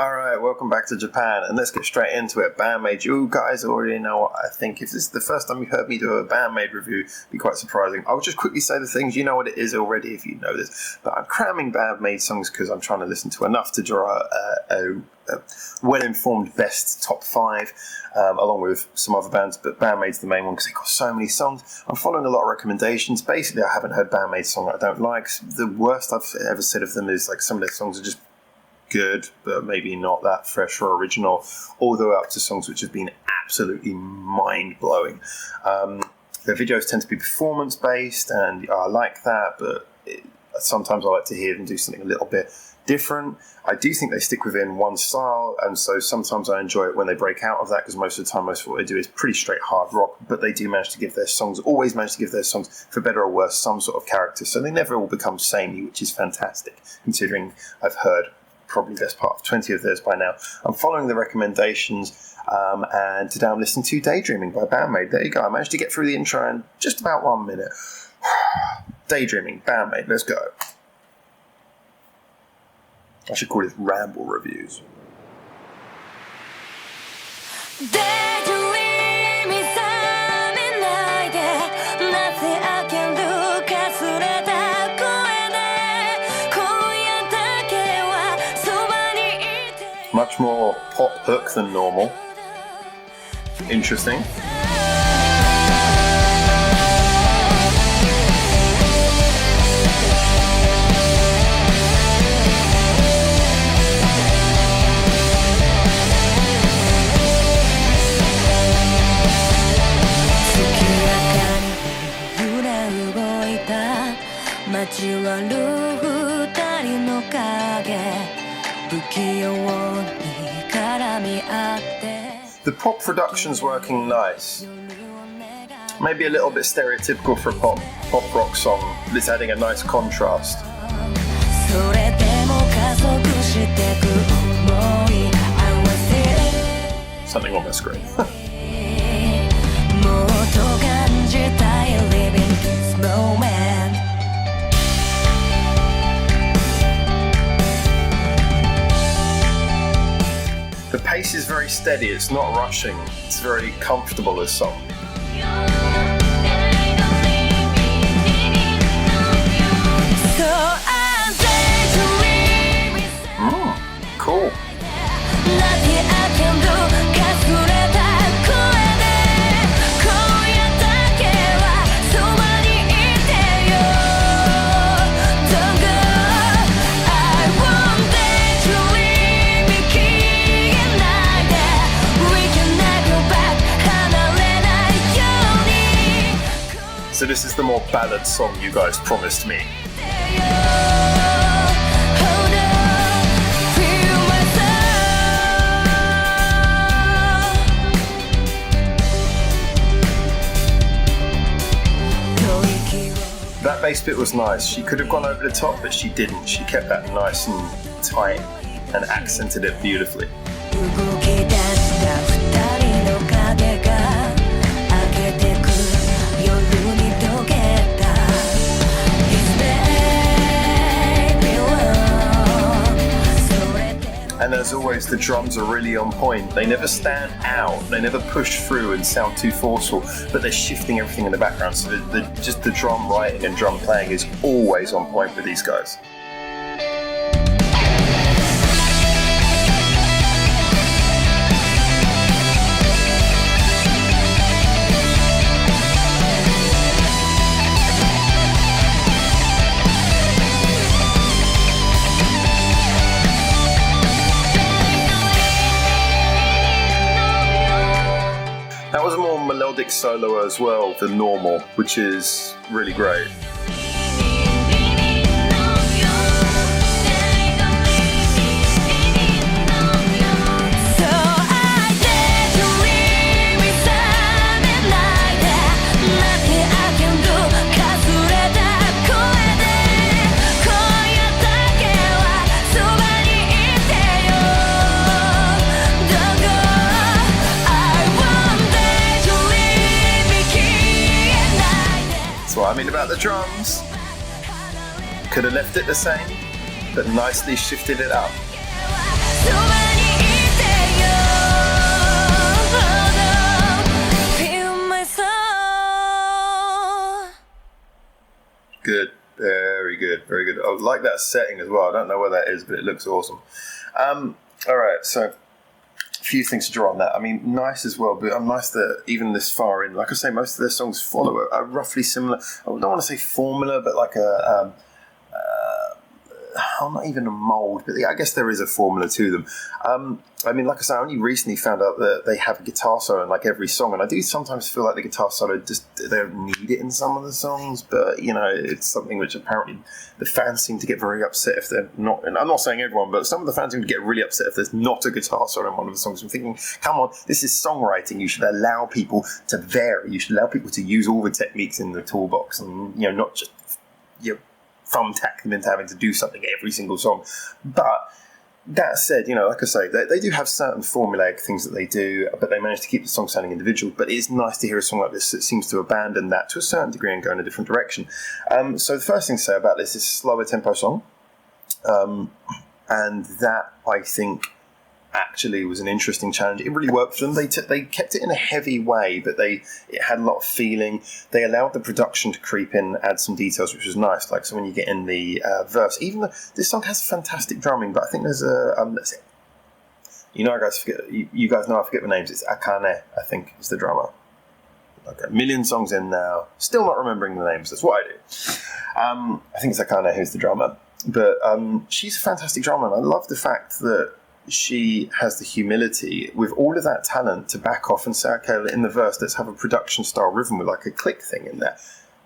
Alright, welcome back to Japan, and let's get straight into it. BAND-MAID, you guys already know what I think. If this is the first time you've heard me do a BAND-MAID review, it'd be quite surprising. I'll just quickly say the things, you know what it is already if you know this. But I'm cramming BAND-MAID songs because I'm trying to listen to enough to draw a well-informed best top 5, along with some other bands, but BAND-MAID's the main one because they've got so many songs. I'm following a lot of recommendations. Basically, I haven't heard BAND-MAID's song that I don't like. The worst I've ever said of them is like some of their songs are just good, but maybe not that fresh or original, all the way up to songs which have been absolutely mind-blowing. Their videos tend to be performance-based, and I like that, but sometimes I like to hear them do something a little bit different. I do think they stick within one style, and so sometimes I enjoy it when they break out of that, because most of the time, most of what they do is pretty straight hard rock, but they do manage to give their songs, always manage to give their songs, for better or worse, some sort of character, so they never all become samey, which is fantastic, considering I've heard probably the best part of 20 of theirs by now. I'm following the recommendations, and today I'm listening to DayDreaming by BAND-MAID. There you go, I managed to get through the intro in just about 1 minute. DayDreaming, BAND-MAID, let's go. I should call it ramble reviews. Much more pop hook than normal. Interesting. The pop production's working nice. Maybe a little bit stereotypical for a pop rock song, but it's adding a nice contrast. Something on my screen. The pace is very steady, it's not rushing, it's very comfortable as song. Cool. So this is the more ballad song you guys promised me. That bass bit was nice. She could have gone over the top, but she didn't. She kept that nice and tight and accented it beautifully. And as always, the drums are really on point. They never stand out, they never push through and sound too forceful, but they're shifting everything in the background, so just the drum writing and drum playing is always on point with these guys. That was a more melodic solo as well than normal, which is really great. I mean about the drums. Could have left it the same, but nicely shifted it up. good. Very good. Very good. I like that setting as well. I don't know where that is, but it looks awesome. All right, so a few things to draw on that. I mean, nice as well, but I'm nice that even this far in, like I say, most of their songs follow a roughly similar, I don't want to say formula, but like a not even a mold, but I guess there is a formula to them. I mean, like I say, I only recently found out that they have a guitar solo in like every song, and I do sometimes feel like the guitar solo they don't need it in some of the songs, but you know, it's something which apparently the fans seem to get very upset if they're not, and I'm not saying everyone, but some of the fans seem to get really upset if there's not a guitar solo in one of the songs. I'm thinking, come on, this is songwriting. You should allow people to vary. You should allow people to use all the techniques in the toolbox, and you know, not just thumbtack them into having to do something every single song. But that said, you know, like I say, they do have certain formulaic things that they do, but they manage to keep the song sounding individual. But it's nice to hear a song like this that seems to abandon that to a certain degree and go in a different direction. So the first thing to say about this is a slower tempo song. And that, I think, actually was an interesting challenge. It really worked for them. They kept it in a heavy way, but it had a lot of feeling. They allowed the production to creep in, add some details, which was nice. Like, so when you get in the verse, even though this song has fantastic drumming, but I think there's a you know, you guys know I forget the names. It's Akane, I think, is the drummer. Okay, a million songs in now, still not remembering the names. That's what I do. I think it's Akane who's the drummer, but she's a fantastic drummer, and I love the fact that she has the humility with all of that talent to back off and say, okay, in the verse, let's have a production style rhythm with like a click thing in there.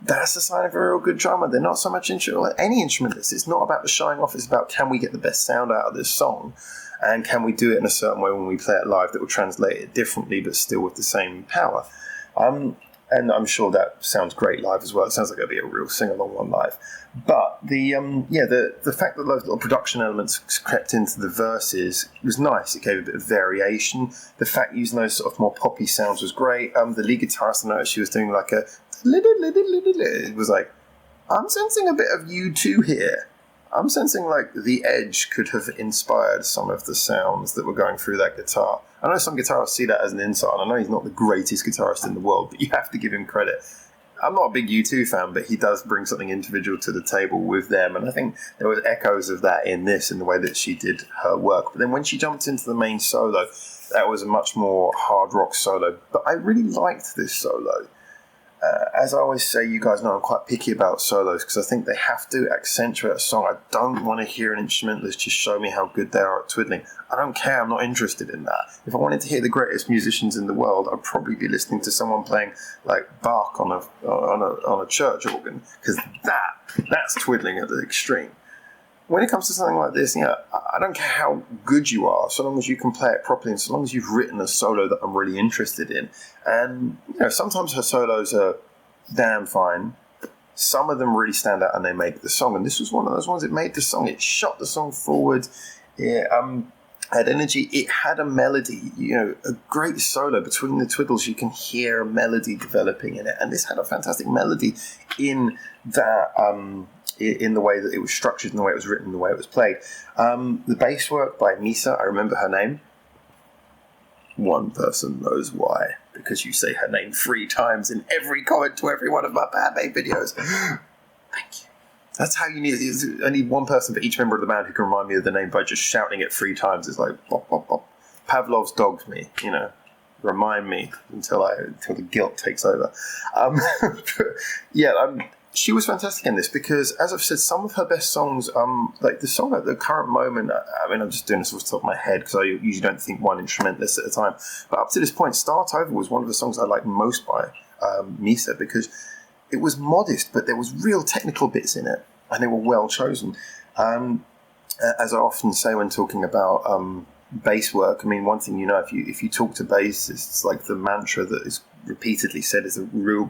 That's a sign of a real good drummer. They're not so much any instrumentalist. It's not about the showing off. It's about, can we get the best sound out of this song? And can we do it in a certain way when we play it live that will translate it differently, but still with the same power? And I'm sure that sounds great live as well. It sounds like it'll be a real sing-along one live. But the fact that those little production elements crept into the verses was nice. It gave a bit of variation. The fact using those sort of more poppy sounds was great. The lead guitarist, I noticed she was doing like a... It was like, I'm sensing a bit of U2 here. I'm sensing like The Edge could have inspired some of the sounds that were going through that guitar. I know some guitarists see that as an insight. I know he's not the greatest guitarist in the world, but you have to give him credit. I'm not a big U2 fan, but he does bring something individual to the table with them, and I think there was echoes of that in this, in the way that she did her work. But then when she jumped into the main solo, that was a much more hard rock solo. But I really liked this solo. As I always say, you guys know I'm quite picky about solos because I think they have to accentuate a song. I don't want to hear an instrumentalist just show me how good they are at twiddling. I don't care. I'm not interested in that. If I wanted to hear the greatest musicians in the world, I'd probably be listening to someone playing like Bach on a church organ, because that's twiddling at the extreme. When it comes to something like this, you know, I don't care how good you are, so long as you can play it properly and so long as you've written a solo that I'm really interested in. And, you know, sometimes her solos are damn fine. Some of them really stand out and they make the song. And this was one of those ones that made the song. It shot the song forward. It had energy. It had a melody, you know, a great solo. Between the twiddles, you can hear a melody developing in it. And this had a fantastic melody in that... in the way that it was structured, in the way it was written, in the way it was played. The bass work by Misa, I remember her name. One person knows why, because you say her name 3 times in every comment to every one of my BAND-MAID videos. Thank you. That's how you need it. I need one person for each member of the band who can remind me of the name by just shouting it 3 times. It's like, bop, bop, bop. Pavlov's dogged me, you know. Remind me until the guilt takes over. She was fantastic in this because, as I've said, some of her best songs, like the song at the current moment, I mean, I'm just doing this off the top of my head because I usually don't think one instrumentalist at a time, but up to this point, Start Over was one of the songs I liked most by Misa because it was modest, but there was real technical bits in it, and they were well chosen. As I often say when talking about bass work, I mean, one thing you know, if you talk to bassists, like the mantra that is repeatedly said is a real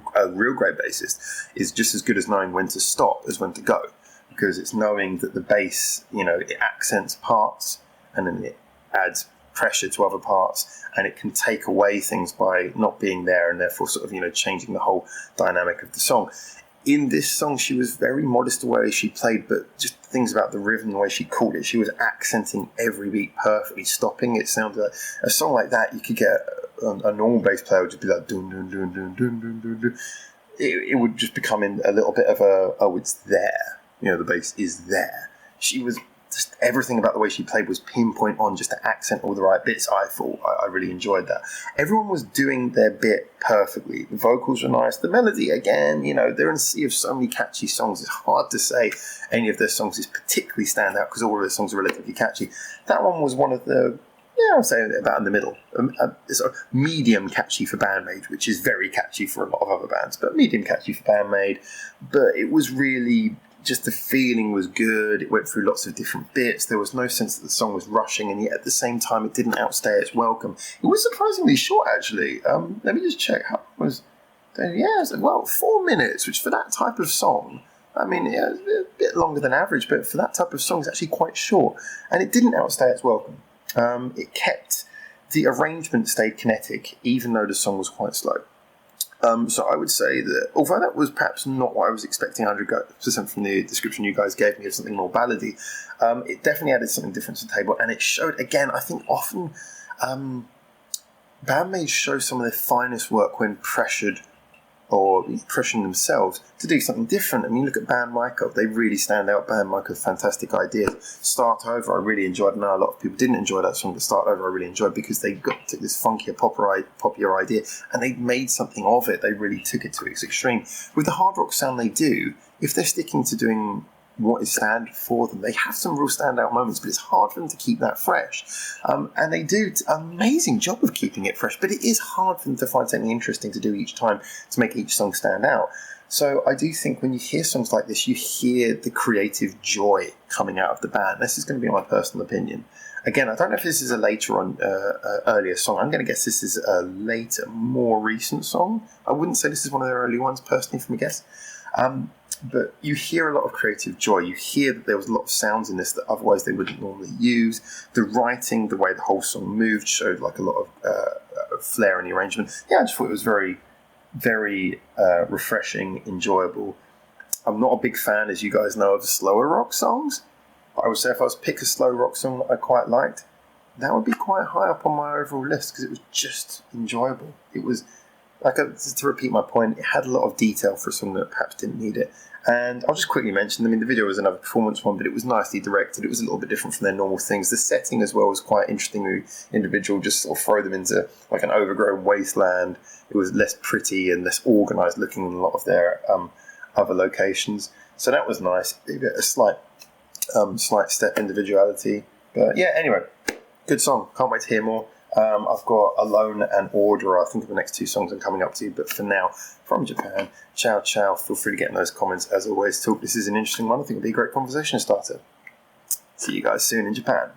great bassist is just as good as knowing when to stop as when to go, because it's knowing that the bass, you know, it accents parts and then it adds pressure to other parts, and it can take away things by not being there and therefore sort of, you know, changing the whole dynamic of the song. In this song, she was very modest the way she played, but just things about the rhythm, the way she called it, she was accenting every beat perfectly, stopping. It sounded like a song like that. You could get a normal bass player would just be like dun dun dun dun dun dun dun dun. it would just become in a little bit of a, oh, it's there. You know, the bass is there. She was just, everything about the way she played was pinpoint on, just to accent all the right bits. I thought I really enjoyed that. Everyone was doing their bit perfectly. The vocals were nice. The melody, again, you know, they're in a sea of so many catchy songs. It's hard to say any of their songs is particularly stand out because all of their songs are relatively catchy. That one was one of the, yeah, I'll say about in the middle. Sort of medium catchy for BAND-MAID, which is very catchy for a lot of other bands, but medium catchy for BAND-MAID. But it was really, just the feeling was good. It went through lots of different bits. There was no sense that the song was rushing, and yet at the same time it didn't outstay its welcome. It was surprisingly short, actually. Let me just check how it was. Yeah, it was, 4 minutes, which for that type of song, I mean, yeah, it was a bit longer than average, but for that type of song, it's actually quite short. And it didn't outstay its welcome. It kept, the arrangement stayed kinetic, even though the song was quite slow. So I would say that, although that was perhaps not what I was expecting 100% from the description you guys gave me of something more ballady, it definitely added something different to the table, and it showed, again, I think often bandmates show some of their finest work when pressured or pressuring themselves to do something different. I mean, look at BAND-MAID, they really stand out. BAND-MAID have fantastic ideas. Start Over, I really enjoyed. Now, a lot of people didn't enjoy that song, but Start Over I really enjoyed because they took this funkier, poppier idea and they made something of it. They really took it to its extreme. With the hard rock sound they do, if they're sticking to doing what is standard for them, they have some real standout moments, but it's hard for them to keep that fresh. And they do an amazing job of keeping it fresh, but it is hard for them to find something interesting to do each time to make each song stand out. So I do think when you hear songs like this, you hear the creative joy coming out of the band. This is going to be my personal opinion. Again, I don't know if this is a later on, earlier song. I'm going to guess this is a later, more recent song. I wouldn't say this is one of their early ones, personally, from a guess. But you hear a lot of creative joy. You hear that there was a lot of sounds in this that otherwise they wouldn't normally use. The writing, the way the whole song moved, showed like a lot of flair in the arrangement. Yeah, I just thought it was very, very refreshing, enjoyable. I'm not a big fan, as you guys know, of slower rock songs. But I would say if I was to pick a slow rock song that I quite liked, that would be quite high up on my overall list because it was just enjoyable. It was, to repeat my point, it had a lot of detail for a song that perhaps didn't need it. And I'll just quickly mention, I mean, the video was another performance one, but it was nicely directed. It was a little bit different from their normal things. The setting as well was quite interestingly individual, just sort of throw them into like an overgrown wasteland. It was less pretty and less organised looking than a lot of their other locations. So that was nice. A slight step individuality. But yeah, anyway, good song. Can't wait to hear more. I've got Alone and Order, I think, of the next two songs I'm coming up to. But for now, from Japan, ciao, ciao. Feel free to get in those comments as always. This is an interesting one. I think it'll be a great conversation starter. See you guys soon in Japan.